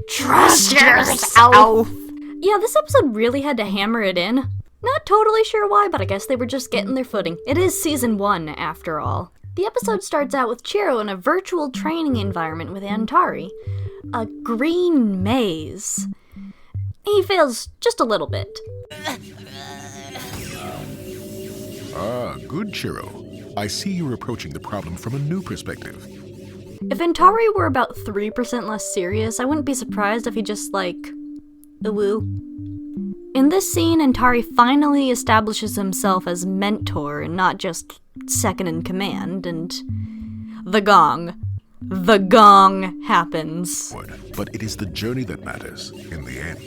Trust yourself! Yeah, this episode really had to hammer it in. Not totally sure why, but I guess they were just getting their footing. It is season 1, after all. The episode starts out with Chiro in a virtual training environment with Antari. A green maze. He fails just a little bit. Ah, good, Chiro. I see you're approaching the problem from a new perspective. If Antari were about 3% less serious, I wouldn't be surprised if he just, woo. In this scene, Antari finally establishes himself as mentor and not just second in command, and the gong happens. But it is the journey that matters, in the end.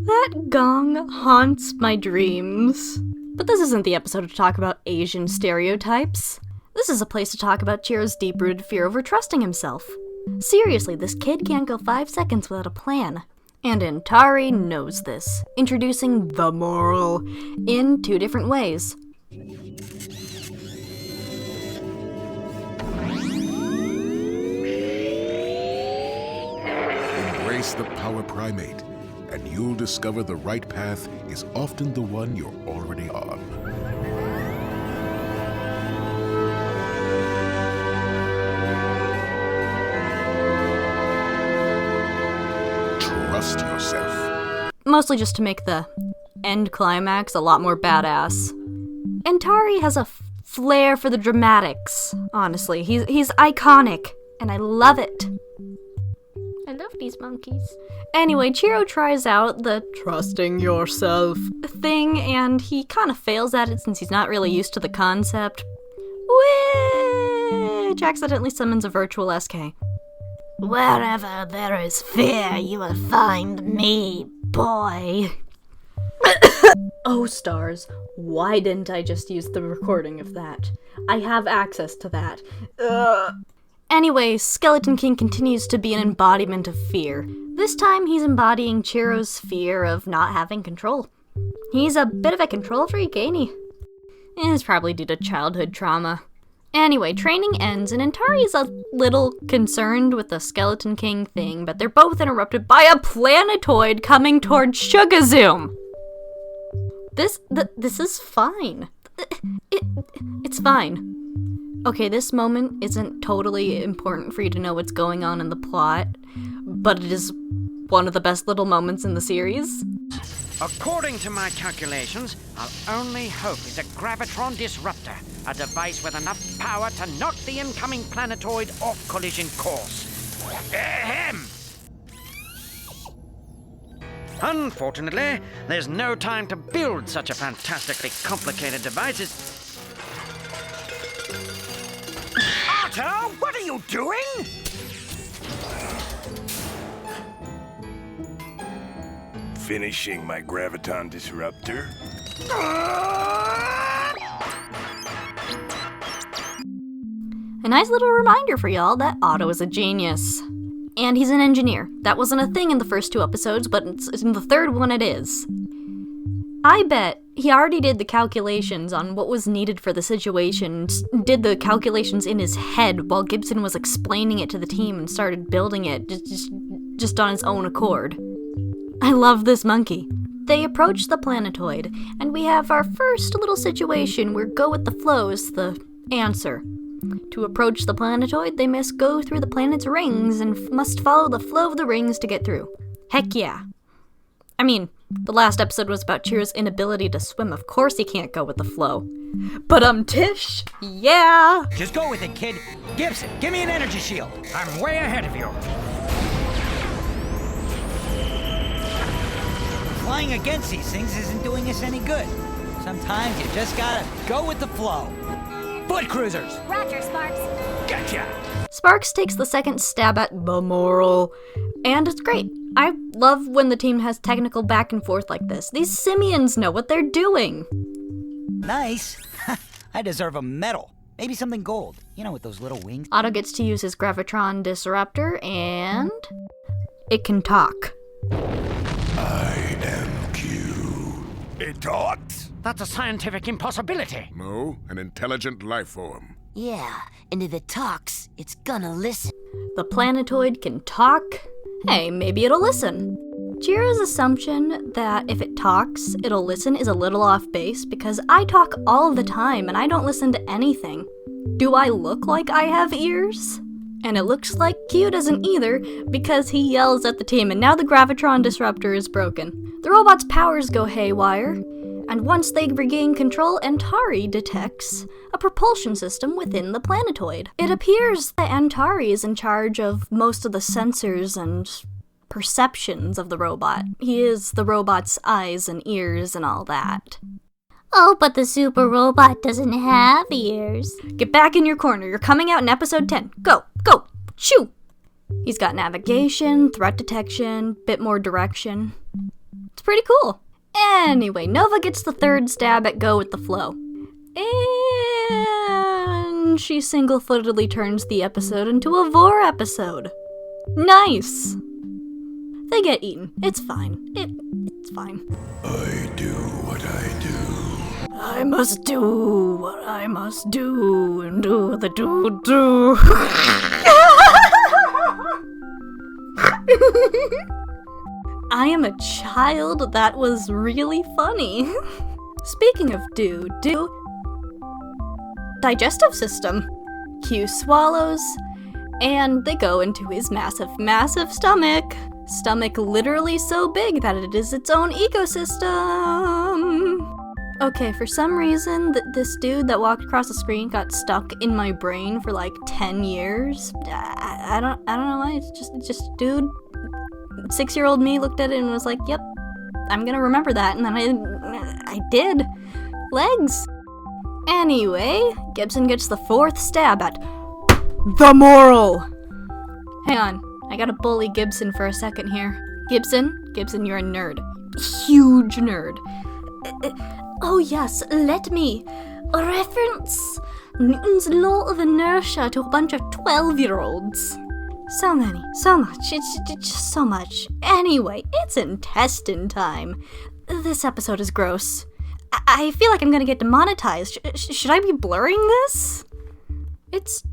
That gong haunts my dreams. But this isn't the episode to talk about Asian stereotypes. This is a place to talk about Chiro's deep-rooted fear over trusting himself. Seriously, this kid can't go 5 seconds without a plan. And Antari knows this, introducing the moral in 2 different ways. Embrace the power primate, and you'll discover the right path is often the one you're already on. Trust yourself. Mostly just to make the end climax a lot more badass. Antari has a flair for the dramatics, honestly. He's iconic, and I love it. I love these monkeys. Anyway, Chiro tries out the trusting yourself thing, and he kind of fails at it since he's not really used to the concept, which accidentally summons a virtual SK. Wherever there is fear, you will find me, boy. Oh, stars. Why didn't I just use the recording of that? I have access to that. Anyway, Skeleton King continues to be an embodiment of fear. This time, he's embodying Chiro's fear of not having control. He's a bit of a control freak, ain't he? It's probably due to childhood trauma. Anyway, training ends, and Antari is a little concerned with the Skeleton King thing, but they're both interrupted by a Planetoid coming toward Sugazoom. This is fine. It's fine. Okay, this moment isn't totally important for you to know what's going on in the plot, but it is one of the best little moments in the series. According to my calculations, our only hope is a gravitron disruptor, a device with enough power to knock the incoming planetoid off collision course. Ahem! Unfortunately, there's no time to build such a fantastically complicated device. Otto, what are you doing? Finishing my graviton disruptor. A nice little reminder for y'all that Otto is a genius. And he's an engineer. That wasn't a thing in the first 2 episodes, but in the 3rd one it is. I bet he already did the calculations on what was needed for the situation, did the calculations in his head while Gibson was explaining it to the team and started building it just on his own accord. I love this monkey. They approach the Planetoid, and we have our first little situation where go with the flow is the answer. To approach the Planetoid, they must go through the planet's rings and must follow the flow of the rings to get through. Heck yeah. I mean, the last episode was about Chiro's inability to swim. Of course he can't go with the flow. But Tish, yeah! Just go with it, kid. Gibson, give me an energy shield. I'm way ahead of you. Flying against these things isn't doing us any good. Sometimes you just gotta go with the flow. Foot cruisers! Roger, Sparks. Gotcha! Sparks takes the second stab at the moral, and it's great. I love when the team has technical back and forth like this. These simians know what they're doing. Nice. I deserve a medal. Maybe something gold. You know, with those little wings. Otto gets to use his gravitron disruptor, and it can talk. I am Q. It talks? That's a scientific impossibility. No, an intelligent life form. Yeah, and if it talks, it's gonna listen. The Planetoid can talk. Hey, maybe it'll listen. Jiro's assumption that if it talks, it'll listen is a little off base because I talk all the time and I don't listen to anything. Do I look like I have ears? And it looks like Q doesn't either because he yells at the team and now the Gravitron Disruptor is broken. The robot's powers go haywire, and once they regain control, Antari detects a propulsion system within the Planetoid. It appears that Antari is in charge of most of the sensors and perceptions of the robot. He is the robot's eyes and ears and all that. Oh, but the super robot doesn't have ears. Get back in your corner. You're coming out in episode 10. Go, go, shoo! He's got navigation, threat detection, bit more direction. It's pretty cool. Anyway, Nova gets the third stab at go with the flow. And she single-footedly turns the episode into a Vor episode. Nice! They get eaten. It's fine. It's fine. I do what I do. I must do what I must do and do the do. I am a child. That was really funny. Speaking of do, digestive system. Q swallows, and they go into his massive stomach. Stomach literally so big that it is its own ecosystem. Okay, for some reason, this dude that walked across the screen got stuck in my brain for like 10 years. I don't know why. It's just dude. 6-year-old me looked at it and was like, "Yep, I'm gonna remember that." And then I did. Legs. Anyway, Gibson gets the fourth stab at the moral. Hang on, I gotta bully Gibson for a second here. Gibson, you're a nerd. Huge nerd. Oh yes, let me reference Newton's law of inertia to a bunch of 12-year-olds. So many, so much, it's just so much. Anyway, it's intestine time. This episode is gross. I feel like I'm gonna get demonetized. Should I be blurring this? It's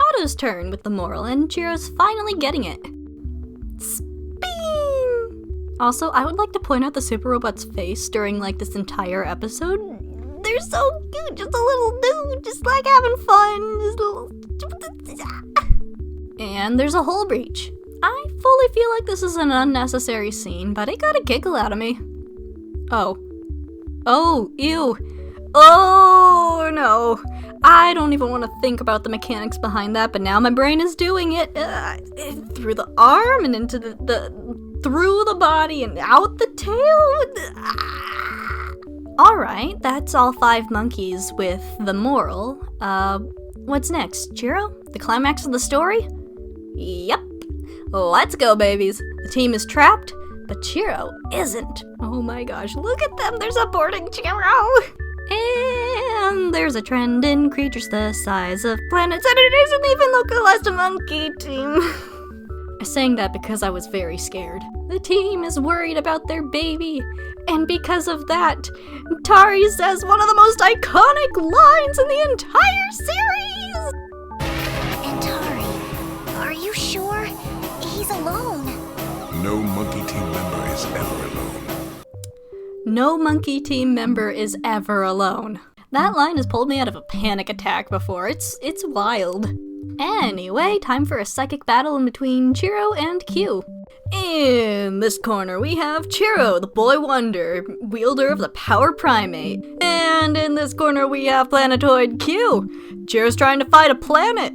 Otto's turn with the moral, and Jiro's finally getting it. Sping! Also, I would like to point out the super robot's face during like this entire episode. They're so cute, just a little dude, just like having fun. Just a little... And there's a hull breach. I fully feel like this is an unnecessary scene, but it got a giggle out of me. Oh, ew. Oh, no. I don't even want to think about the mechanics behind that, but now my brain is doing it. Through the arm and into through the body and out the tail. Alright, that's all 5 monkeys with the moral. What's next, Jiro? The climax of the story? Yep. Let's go, babies. The team is trapped, but Jiro isn't. Oh my gosh, look at them. They're supporting Jiro. And there's a trend in creatures the size of planets, and it doesn't even localize the monkey team. I sang that because I was very scared. The team is worried about their baby, and because of that, Tari says one of the most iconic lines in the entire series! And Tari, are you sure? He's alone. No monkey team member is ever alone. No monkey team member is ever alone. That line has pulled me out of a panic attack before. It's wild. Anyway, time for a psychic battle in between Jiro and Q. In this corner, we have Jiro, the boy wonder, wielder of the power primate. And in this corner, we have Planetoid Q. Jiro's trying to fight a planet.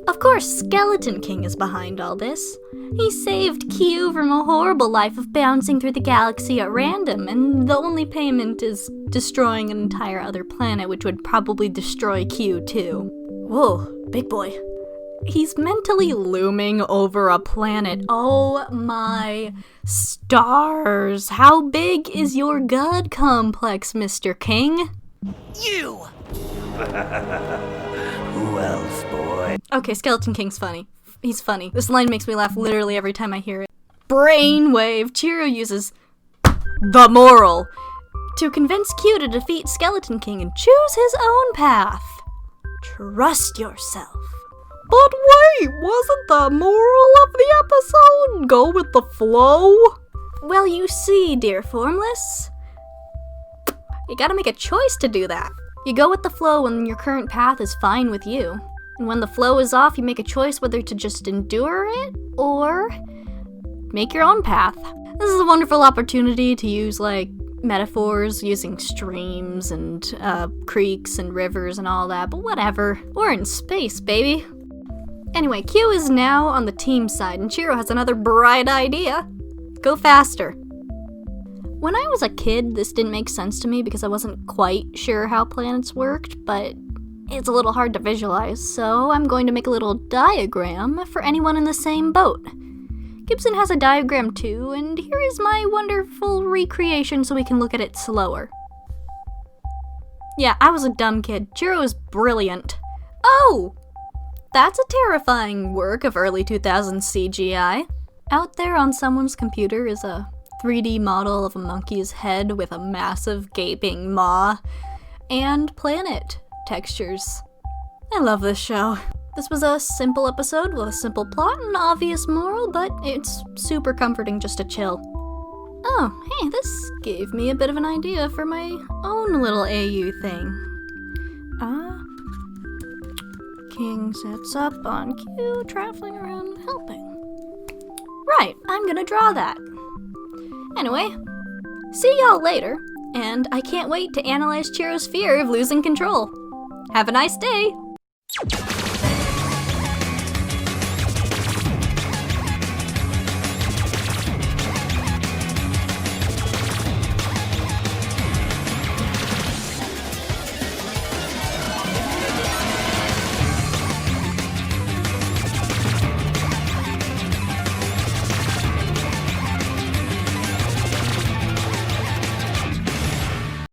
Of course, Skeleton King is behind all this. He saved Q from a horrible life of bouncing through the galaxy at random, and the only payment is destroying an entire other planet, which would probably destroy Q too. Whoa, big boy. He's mentally looming over a planet. Oh my stars. How big is your god complex, Mr. King? You! Who else, boy? Okay, Skeleton King's funny. He's funny. This line makes me laugh literally every time I hear it. Brainwave. Jiro uses the moral to convince Q to defeat Skeleton King and choose his own path. Trust yourself. But wait, wasn't the moral of the episode go with the flow? Well, you see, dear Formless, you gotta make a choice to do that. You go with the flow when your current path is fine with you. And when the flow is off, you make a choice whether to just endure it or make your own path. This is a wonderful opportunity to use, like, metaphors using streams and creeks and rivers and all that, but whatever. We're in space, baby. Anyway, Q is now on the team side, and Chiro has another bright idea. Go faster. When I was a kid, this didn't make sense to me because I wasn't quite sure how planets worked, but it's a little hard to visualize, so I'm going to make a little diagram for anyone in the same boat. Gibson has a diagram too, and here is my wonderful recreation so we can look at it slower. Yeah, I was a dumb kid. Chiro is brilliant. Oh! That's a terrifying work of early 2000s CGI. Out there on someone's computer is a 3D model of a monkey's head with a massive gaping maw and planet textures. I love this show. This was a simple episode with a simple plot and obvious moral, but it's super comforting just to chill. Oh, hey, this gave me a bit of an idea for my own little AU thing. King sets up on Q, traveling around helping. Right, I'm gonna draw that. Anyway, see y'all later, and I can't wait to analyze Chiro's fear of losing control. Have a nice day!